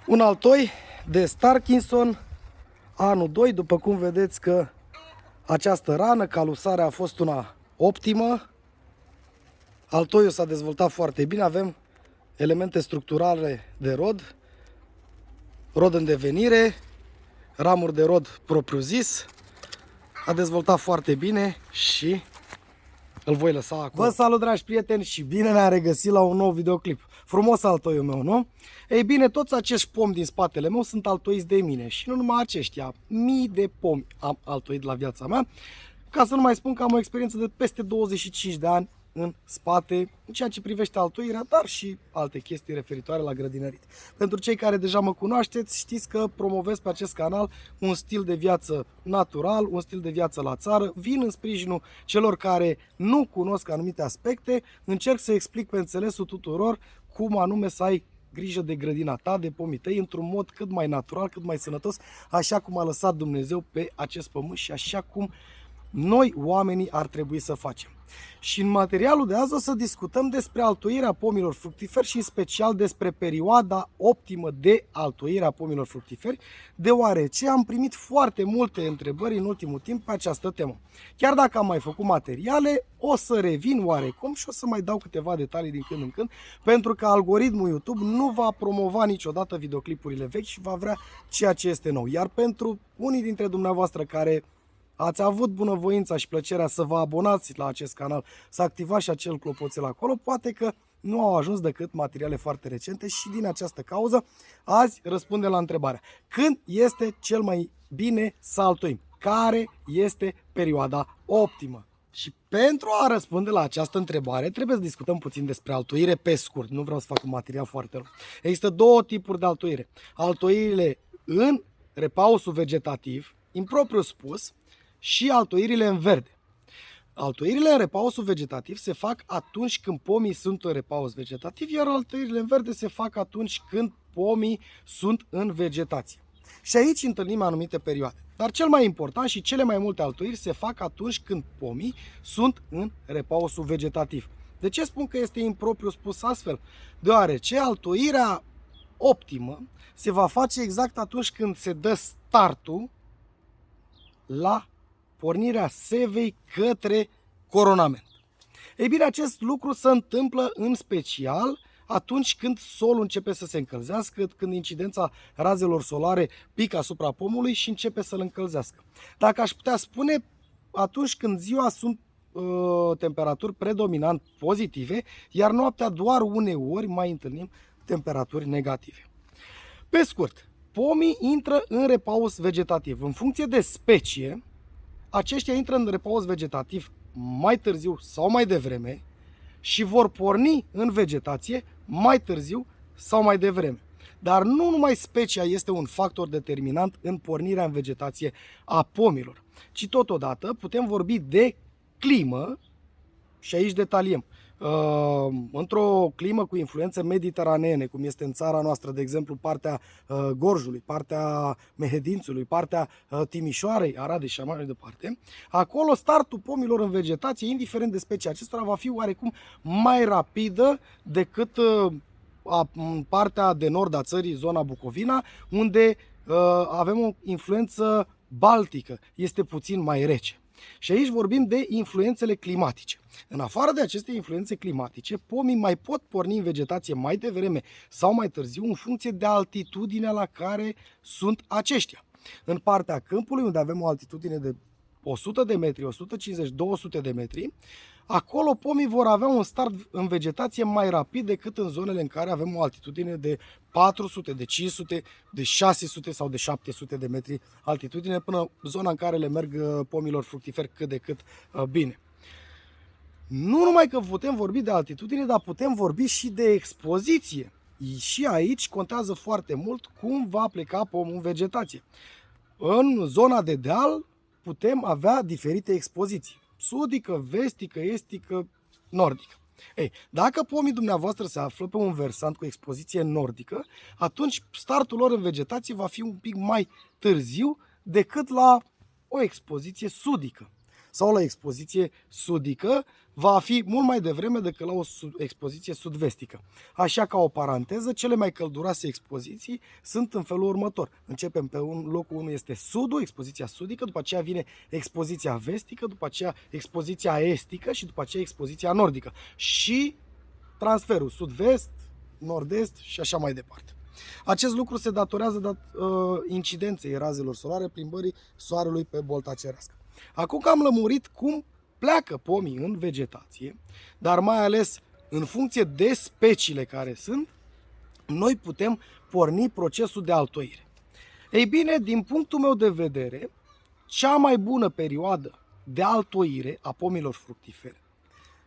Un altoi de Starkinson, anul 2, după cum vedeți că această rană, calusarea a fost una optimă. Altoiul s-a dezvoltat foarte bine, avem elemente structurale de rod, rod în devenire, ramuri de rod propriu-zis. A dezvoltat foarte bine și îl voi lăsa acolo. Vă salut, dragi prieteni, și bine ne-am regăsit la un nou videoclip. Frumos altoiul meu, nu? Ei bine, toți acești pomi din spatele meu sunt altoiți de mine și nu numai aceștia. Mii de pomi am altoit la viața mea, ca să nu mai spun că am o experiență de peste 25 de ani în spate, în ceea ce privește altoirea, dar și alte chestii referitoare la grădinărit. Pentru cei care deja mă cunoașteți, știți că promovez pe acest canal un stil de viață natural, un stil de viață la țară. Vin în sprijinul celor care nu cunosc anumite aspecte, încerc să explic pe înțelesul tuturor cum anume să ai grijă de grădina ta, de pomii tăi, într-un mod cât mai natural, cât mai sănătos, așa cum a lăsat Dumnezeu pe acest pământ și așa cum noi, oamenii, ar trebui să facem. Și în materialul de azi o să discutăm despre altoirea pomilor fructiferi și în special despre perioada optimă de altoire a pomilor fructiferi, deoarece am primit foarte multe întrebări în ultimul timp pe această temă. Chiar dacă am mai făcut materiale, o să revin oarecum și o să mai dau câteva detalii din când în când, pentru că algoritmul YouTube nu va promova niciodată videoclipurile vechi și va vrea ceea ce este nou. Iar pentru unii dintre dumneavoastră care ați avut bunăvoința și plăcerea să vă abonați la acest canal, să activați și acel clopoțel acolo, poate că nu au ajuns decât materiale foarte recente și din această cauză azi răspundem la întrebarea: când este cel mai bine să altoim? Care este perioada optimă? Și pentru a răspunde la această întrebare trebuie să discutăm puțin despre altoire pe scurt. Nu vreau să fac un material foarte lung. Există două tipuri de altoire. Altoirile în repausul vegetativ, impropriu spus, și altoirile în verde. Altoirile în repausul vegetativ se fac atunci când pomii sunt în repaus vegetativ, iar altoirile în verde se fac atunci când pomii sunt în vegetație. Și aici întâlnim anumite perioade. Dar cel mai important și cele mai multe altoiri se fac atunci când pomii sunt în repausul vegetativ. De ce spun că este impropriu spus astfel? Deoarece altoirea optimă se va face exact atunci când se dă startul la pornirea sevei către coronament. Ei bine, acest lucru se întâmplă în special atunci când solul începe să se încălzească, când incidența razelor solare pică asupra pomului și începe să-l încălzească. Dacă aș putea spune, atunci când ziua sunt temperaturi predominant pozitive, iar noaptea doar uneori mai întâlnim temperaturi negative. Pe scurt, pomii intră în repaus vegetativ. În funcție de specie, aceștia intră în repaus vegetativ mai târziu sau mai devreme și vor porni în vegetație mai târziu sau mai devreme. Dar nu numai specia este un factor determinant în pornirea în vegetație a pomilor, ci totodată putem vorbi de climă și aici detaliem. Într-o climă cu influențe mediteraneene, cum este în țara noastră, de exemplu, partea Gorjului, partea Mehedințului, partea Timișoarei, Aradei și așa mai departe, acolo startul pomilor în vegetație, indiferent de specia acestora, va fi oarecum mai rapidă decât în partea de nord a țării, zona Bucovina, unde avem o influență baltică, este puțin mai rece. Și aici vorbim de influențele climatice. În afară de aceste influențe climatice, pomii mai pot porni în vegetație mai devreme sau mai târziu în funcție de altitudinea la care sunt aceștia. În partea câmpului, unde avem o altitudine de 100 de metri, 150, 200 de metri, acolo pomii vor avea un start în vegetație mai rapid decât în zonele în care avem o altitudine de 400, de 500, de 600 sau de 700 de metri altitudine, până zona în care le merg pomilor fructiferi cât de cât bine. Nu numai că putem vorbi de altitudine, dar putem vorbi și de expoziție. Și aici contează foarte mult cum va pleca pomul în vegetație. În zona de deal putem avea diferite expoziții: sudică, vestică, estică, nordică. Ei, dacă pomii dumneavoastră se află pe un versant cu expoziție nordică, atunci startul lor în vegetație va fi un pic mai târziu decât la o expoziție sudică. sau la expoziție sudică va fi mult mai devreme decât la o expoziție sud-vestică. Așa, ca o paranteză, cele mai călduroase expoziții sunt în felul următor. Începem pe locul 1 este sudul, expoziția sudică, după aceea vine expoziția vestică, după aceea expoziția estică și după aceea expoziția nordică. Și transferul sud-vest, nord-est și așa mai departe. Acest lucru se datorează incidenței razelor solare, plimbării soarelui pe bolta cerească. Acum că am lămurit cum pleacă pomii în vegetație, dar mai ales în funcție de speciile care sunt, noi putem porni procesul de altoire. Ei bine, din punctul meu de vedere, cea mai bună perioadă de altoire a pomilor fructifere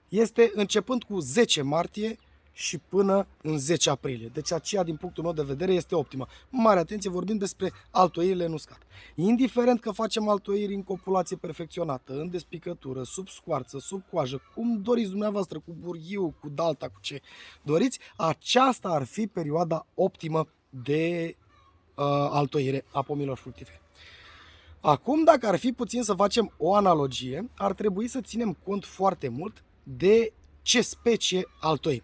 este începând cu 10 martie și până în 10 aprilie. Deci aceea, din punctul meu de vedere, este optimă. Mare atenție, vorbim despre altoirile în uscat. Indiferent că facem altoire în copulație perfecționată, în despicătură, sub scoarță, sub coajă, cum doriți dumneavoastră, cu burghiu, cu dalta, cu ce doriți, aceasta ar fi perioada optimă de altoire a pomilor fructifere. Acum, dacă ar fi puțin să facem o analogie, ar trebui să ținem cont foarte mult de ce specie altoim.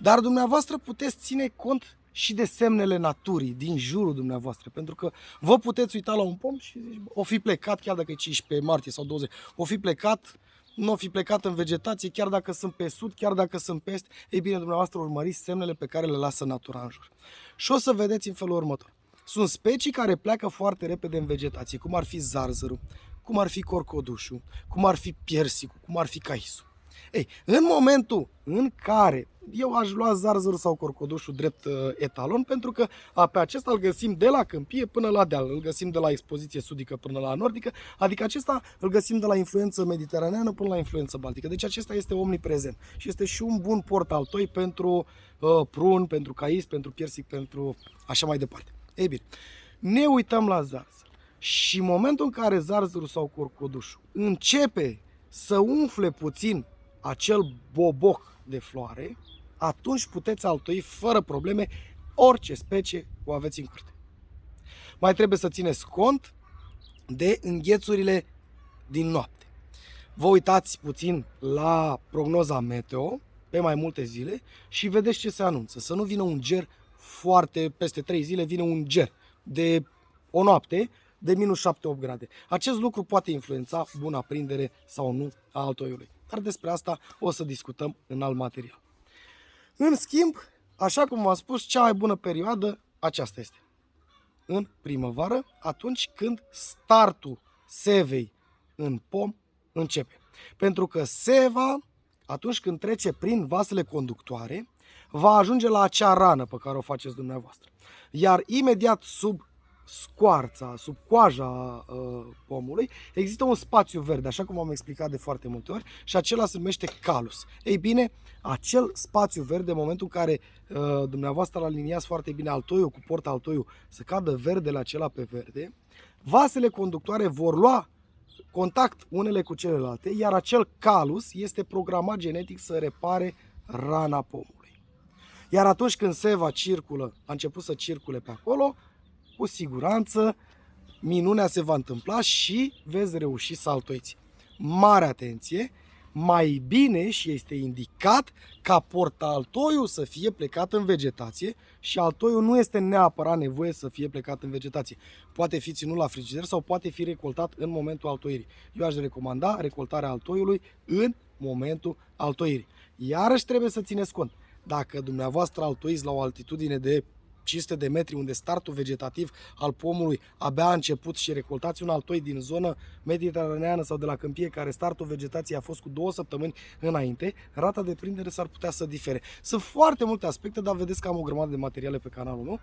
Dar dumneavoastră puteți ține cont și de semnele naturii din jurul dumneavoastră, pentru că vă puteți uita la un pom și zici, o fi plecat, chiar dacă e 15 martie sau 20, o fi plecat, nu o fi plecat în vegetație, chiar dacă sunt pe sud, chiar dacă sunt pe est, ei bine, dumneavoastră urmăriți semnele pe care le lasă natura în jur. Și o să vedeți în felul următor. Sunt specii care pleacă foarte repede în vegetație, cum ar fi zarzărul, cum ar fi corcodușul, cum ar fi piersicul, cum ar fi caisul. Ei, în momentul în care eu aș lua zarzărul sau corcodușul drept etalon, pentru că pe acesta îl găsim de la câmpie până la deal, îl găsim de la expoziție sudică până la nordică, adică acesta îl găsim de la influență mediteraneană până la influență baltică. Deci acesta este omniprezent și este și un bun port altoi pentru prun, pentru cais, pentru piersic, pentru așa mai departe. Ei bine, ne uităm la zarzăr și în momentul în care zarzărul sau corcodușul începe să umfle puțin acel boboc de floare, atunci puteți altoi fără probleme orice specie o aveți în curte. Mai trebuie să țineți cont de înghețurile din noapte. Vă uitați puțin la prognoza meteo pe mai multe zile și vedeți ce se anunță. Să nu vină un ger foarte, peste 3 zile vine un ger de o noapte de minus 7-8 grade. Acest lucru poate influența buna prindere sau nu a altoiului. Dar despre asta o să discutăm în alt material. În schimb, așa cum v-am spus, cea mai bună perioadă aceasta este în primăvară, atunci când startul sevei în pom începe. Pentru că seva, atunci când trece prin vasele conductoare, va ajunge la acea rană pe care o faceți dumneavoastră. Iar imediat sub scoarța, sub coaja pomului, există un spațiu verde, așa cum am explicat de foarte multe ori, și acela se numește calus. Ei bine, acel spațiu verde, în momentul în care dumneavoastră aliniați foarte bine altoiul cu porta altoiul să cadă verdele acela pe verde, vasele conductoare vor lua contact unele cu celelalte, iar acel calus este programat genetic să repare rana pomului. Iar atunci când seva circulă, a început să circule pe acolo, cu siguranță minunea se va întâmpla și veți reuși să altoiți. Mare atenție! Mai bine și este indicat ca porta-altoiul să fie plecat în vegetație și altoiul nu este neapărat nevoie să fie plecat în vegetație. Poate fi ținut la frigider sau poate fi recoltat în momentul altoirii. Eu aș recomanda recoltarea altoiului în momentul altoirii. Iarăși trebuie să țineți cont. Dacă dumneavoastră altoiți la o altitudine de 500 de metri, unde startul vegetativ al pomului abia a început și recoltați un altoi din zonă mediteraneană sau de la câmpie, care startul vegetației a fost cu 2 săptămâni înainte, rata de prindere s-ar putea să difere. Sunt foarte multe aspecte, dar vedeți că am o grămadă de materiale pe canalul meu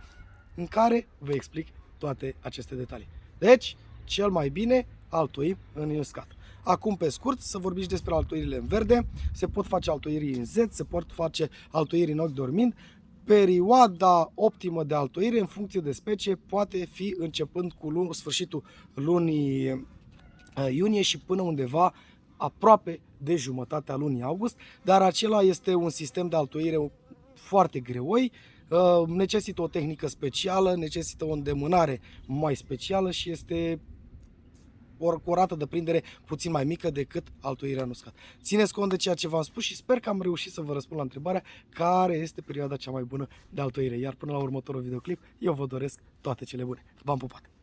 în care vă explic toate aceste detalii. Deci, cel mai bine altoim în uscat. Acum, pe scurt, să vorbiți despre altoirile în verde. Se pot face altoiri în zet, se pot face altoiri în ochi dormind. Perioada optimă de altoire în funcție de specie poate fi începând cu sfârșitul lunii iunie și până undeva aproape de jumătatea lunii august, dar acela este un sistem de altoire foarte greoi, necesită o tehnică specială, necesită o îndemânare mai specială și este cu o rată de prindere puțin mai mică decât altoirea în uscat. Țineți cont de ceea ce v-am spus și sper că am reușit să vă răspund la întrebarea care este perioada cea mai bună de altoire. Iar până la următorul videoclip, eu vă doresc toate cele bune. V-am pupat!